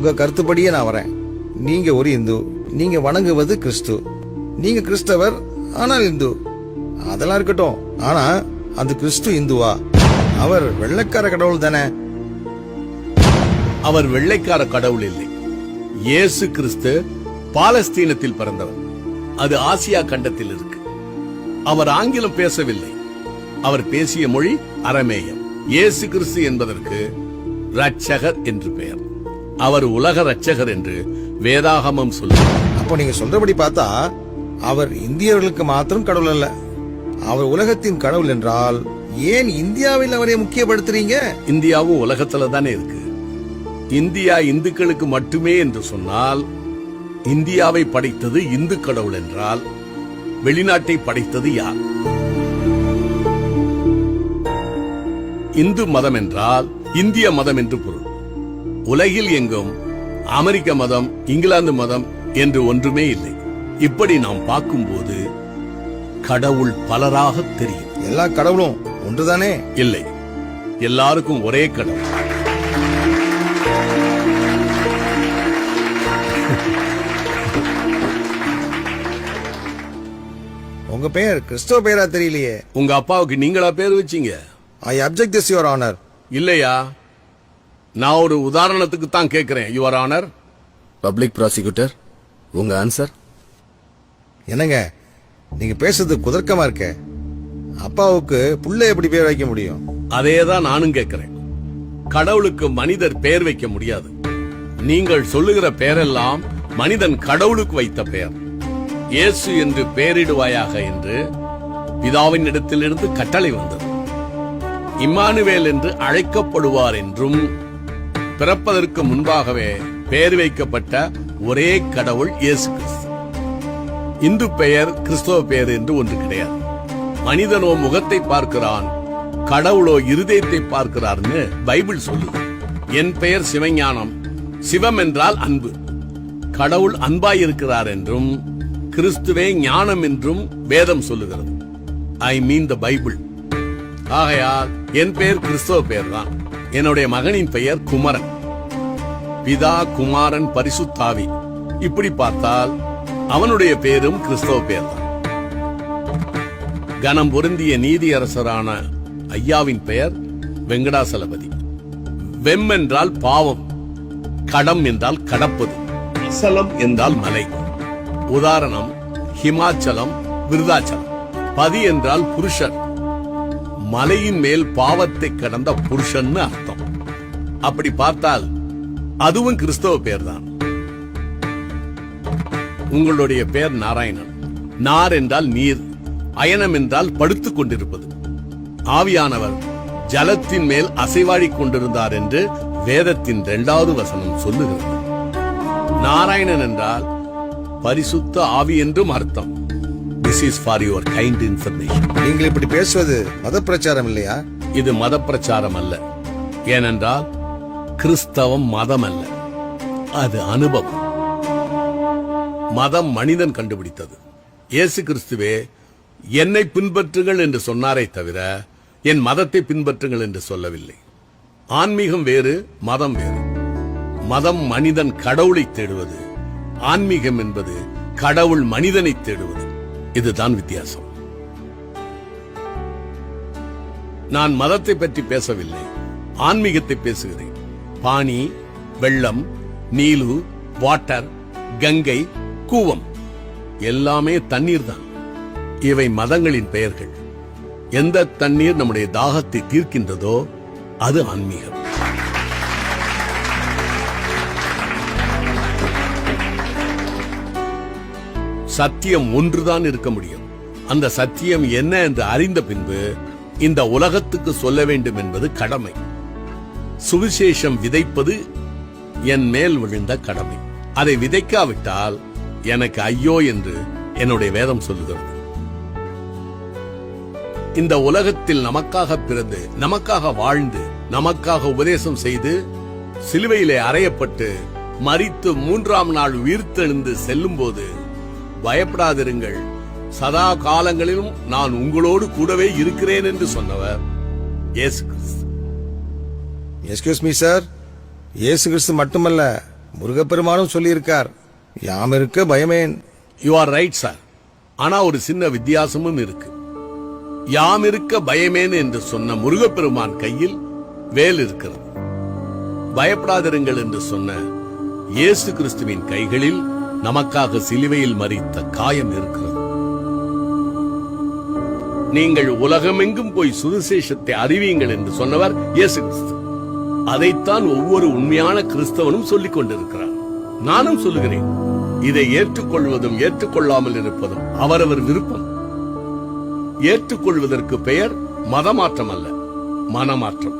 உங்க கருத்துப்படியே நான் வரேன். நீங்க ஒரு இந்து, நீங்க வணங்குவது கிறிஸ்து. நீங்க கிறிஸ்தவர் ஆனால் இந்து. அதெல்லாம் இருக்கட்டும். ஆனா அந்த கிறிஸ்து இந்துவா? அவர் வெள்ளைக்கார கடவுள் தானே? அவர் வெள்ளைக்கார கடவுள் இல்லை. இயேசு கிறிஸ்து பாலஸ்தீனத்தில் பிறந்தவர். அது ஆசியா கண்டத்தில் இருக்கு. அவர் ஆங்கிலம் பேசவில்லை. அவர் பேசிய மொழி அரமேயம். இயேசு கிறிஸ்து என்பதற்கு ரட்சகர் என்று பெயர். அவர் உலக ரட்சகர் என்று வேதாகமம் சொல்லுவார். அப்போ நீங்க சொல்றபடி பார்த்தா அவர் இந்தியர்களுக்கு மாத்திரம் கடவுள் அல்ல, அவர் உலகத்தின் கடவுள் என்றால் ஏன் இந்தியாவில் அவரை முக்கியப்படுத்துறீங்க? இந்தியாவும் உலகத்துல தானே இருக்கு. இந்தியா இந்துக்களுக்கு மட்டுமே என்று சொன்னால், இந்தியாவை படைத்தது இந்து கடவுள் என்றால் வெளிநாட்டை படைத்தது யார்? இந்து மதம் என்றால் இந்திய மதம் என்று பொருள். உலகில் எங்கும் அமெரிக்க மதம், இங்கிலாந்து மதம் என்று ஒன்றுமே இல்லை. இப்படி நாம் பார்க்கும்போது கடவுள் பலராக தெரியும். எல்லா கடவுளும் ஒன்றுதானே? இல்லை, எல்லாருக்கும் ஒரே கடவுள். உங்க பெயர் கிறிஸ்தவ பெயரா தெரியலையே. உங்க அப்பாவுக்கு நீங்களா பேர் வச்சீங்க? ஐ அப்ஜெக்ட் திஸ் யுவர் ஆனர். இல்லையா, நான் ஒரு உதாரணத்துக்கு தான் கேட்கிறேன். Your honour. பப்ளிக் ப்ராசிக்யூட்டர், உங்க ஆன்சர்? என்னங்க நீங்க பேசுறது குதர்க்கமா இருக்க. அப்பாவுக்கு புள்ள எப்படி பேர் வைக்க முடியும்? அதேதான் நானும் கேட்கிறேன். கடவுளுக்கு மனிதர் பெயர் வைக்க முடியாது. நீங்கள் சொல்லுகிற பெயரெல்லாம் மனிதன் கடவுளுக்கு வைத்த பெயர். இயேசு என்று பெயரிடுவாயாக என்று பிதாவின் இடத்திலிருந்து கட்டளை வந்தது. இம்மானுவேல் என்று அழைக்கப்படுவார் என்றும் பிறப்பதற்கு முன்பாகவே பெயர் வைக்கப்பட்ட ஒரே கடவுள் இயேசு கிறிஸ்து. இந்து பெயர், கிறிஸ்தவ பெயர் என்று ஒன்று கிடையாது. மனிதனோ முகத்தை பார்க்கிறான், கடவுளோ இருதயத்தை பார்க்கிறார்னு பைபிள் சொல்லுது. என் பெயர் சிவஞானம். சிவம் என்றால் அன்பு. கடவுள் அன்பாயிருக்கிறார் என்றும் கிறிஸ்துவே ஞானம் என்றும் வேதம் சொல்லுகிறது. ஐ மீன் த பைபிள். ஆகையால் என் பெயர் கிறிஸ்தவ பெயர் தான். என்னுடைய மகனின் பெயர் குமரன். பிதா, குமாரன், பரிசுத்தாவி. இப்படி பார்த்தால் அவனுடைய பெயரும் கிறிஸ்தவ பெயர் தான். கனம் பொருந்திய நீதியரசரான ஐயாவின் பெயர் வெங்கடாசலபதி. வெம் என்றால் பாவம், கடம் என்றால் கடப்பது, அசலம் என்றால் மலை. உதாரணம் ஹிமாச்சலம், விருதாச்சலம். பதி என்றால் புருஷர், மலையின் மேல் பாவத்தை கடந்த புருஷன் அர்த்தம். அப்படி பார்த்தால் அதுவும் கிறிஸ்தவ பெயர் தான். உங்களுடைய பெயர் நாராயணன். நார் என்றால் நீர், அயனம் என்றால் படுத்துக் கொண்டிருப்பது. ஆவியானவர் ஜலத்தின் மேல் அசைவாடிக் கொண்டிருந்தார் என்று வேதத்தின் 2வது வசனம் சொல்லுகிறது. நாராயணன் என்றால் பரிசுத்த ஆவி என்றும் அர்த்தம். This is for your kind information. நீங்கள் இப்படி பேசுவது மத பிரச்சாரம் இல்லையா? இது மத பிரச்சாரம் அல்ல. ஏனென்றால் கிறிஸ்தவம் மதம் அல்ல, அது அனுபவம். மதம் மனிதன் கண்டுபிடித்தது. இயேசு கிறிஸ்துவே என்னை பின்பற்றுங்கள் என்று சொன்னாரே தவிர என் மதத்தை பின்பற்றுங்கள் என்று சொல்லவில்லை. ஆன்மீகம் வேறு, மதம் வேறு. மதம் மனிதன் கடவுளை தேடுவது, ஆன்மீகம் என்பது கடவுள் மனிதனை தேடுவது. இதுதான் வித்தியாசம். நான் மதத்தை பற்றி பேசவில்லை, ஆன்மீகத்தை பேசுகிறேன். பானி, வெள்ளம், நீலு, வாட்டர், கங்கை, கூவம் எல்லாமே தண்ணீர் தான். இவை மதங்களின் பெயர்கள். எந்த தண்ணீர் நம்முடைய தாகத்தை தீர்க்கின்றதோ அது ஆன்மீகம். சத்தியம் ஒன்றுதான் இருக்க முடியும். அந்த சத்தியம் என்ன என்று அறிந்த பின்பு இந்த உலகத்துக்கு சொல்ல வேண்டும் என்பது கடமை. சுவிசேஷம் விதைப்பது என் மேல் விழுந்த கடமை. அதை விதைக்காவிட்டால் எனக்கு ஐயோ என்று என்னுடைய வேதம் சொல்லுகிறது. இந்த உலகத்தில் நமக்காக பிறந்து, நமக்காக வாழ்ந்து, நமக்காக உபதேசம் செய்து, சிலுவையிலே அறையப்பட்டு மரித்து 3ஆம் நாள் உயிர்த்தெழுந்து செல்லும் போது பயப்படாதிருங்கள், சதா காலங்களிலும் நான் உங்களோடு கூடவே இருக்கிறேன் என்று சொன்னவர் இயேசு கிறிஸ்து. எஸ்கியூஸ் மீ சார், இயேசு கிறிஸ்து மட்டுமல்ல முருகப்பெருமானும் சொல்லியிருக்கார், யாம் இருக்க பயமேன். You are right sir. ஆனா ஒரு சின்ன வித்தியாசமும் இருக்கு. யாம் இருக்க பயமேன் என்று சொன்ன முருகப்பெருமான் கையில் வேல் இருக்கிறது. பயப்படாதிருங்கள் என்று சொன்ன இயேசு கிறிஸ்துவின் கைகளில் நமக்காக சிலுவையில் மரித்த காயம் இருக்கிறது. நீங்கள் உலகமெங்கும் போய் சுவிசேஷத்தை அறிவியுங்கள் என்று சொன்னவர் இயேசு கிறிஸ்து. அதைத்தான் ஒவ்வொரு உண்மையான கிறிஸ்தவனும் சொல்லிக் கொண்டிருக்கிறார். நானும் சொல்லுகிறேன். இதை ஏற்றுக்கொள்வதும் ஏற்றுக்கொள்ளாமல் இருப்பதும் அவரவர் விருப்பம். ஏற்றுக்கொள்வதற்கு பெயர் மதமாற்றம் அல்ல, மனமாற்றம்.